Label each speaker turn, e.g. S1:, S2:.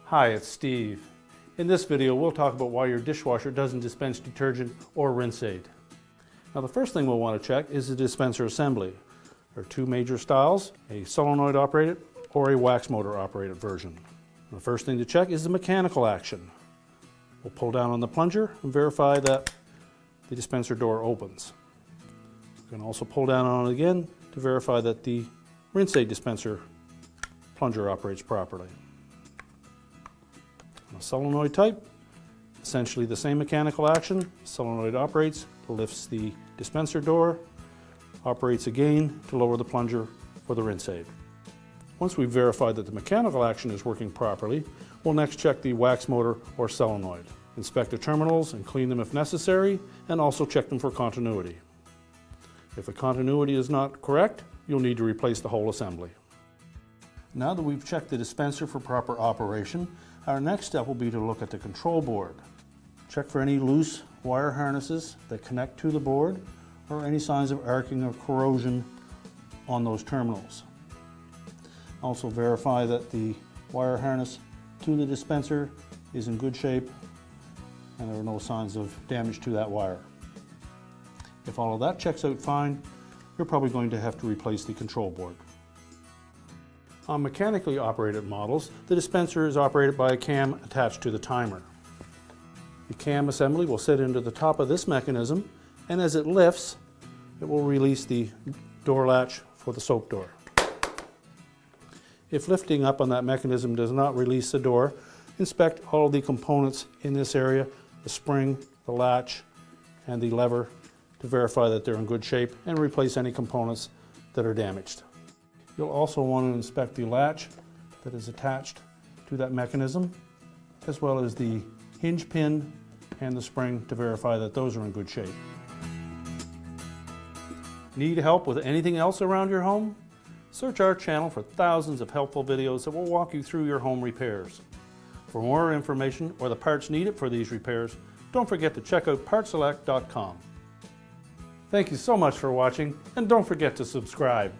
S1: Hi, it's Steve. In this video, we'll talk about why your dishwasher doesn't dispense detergent or rinse aid. Now, the first thing we'll want to check is the dispenser assembly. There are two major styles, a solenoid operated or a wax motor operated version. The first thing to check is the mechanical action. We'll pull down on the plunger and verify that the dispenser door opens. We can also pull down on it again to verify that the rinse aid dispenser plunger operates properly. On a solenoid type, essentially the same mechanical action. Solenoid operates, lifts the dispenser door, operates again to lower the plunger for the rinse aid. Once we've verified that the mechanical action is working properly, we'll next check the wax motor or solenoid. Inspect the terminals and clean them if necessary, and also check them for continuity. If the continuity is not correct, you'll need to replace the whole assembly. Now that we've checked the dispenser for proper operation, our next step will be to look at the control board. Check for any loose wire harnesses that connect to the board or any signs of arcing or corrosion on those terminals. Also verify that the wire harness to the dispenser is in good shape and there are no signs of damage to that wire. If all of that checks out fine, you're probably going to have to replace the control board. On mechanically operated models, the dispenser is operated by a cam attached to the timer. The cam assembly will sit into the top of this mechanism, and as it lifts, it will release the door latch for the soap door. If lifting up on that mechanism does not release the door, inspect all of the components in this area, the spring, the latch, and the lever, to verify that they're in good shape and replace any components that are damaged. You'll also want to inspect the latch that is attached to that mechanism, as well as the hinge pin and the spring to verify that those are in good shape. Need help with anything else around your home? Search our channel for thousands of helpful videos that will walk you through your home repairs. For more information or the parts needed for these repairs, don't forget to check out PartSelect.com. Thank you so much for watching, and don't forget to subscribe.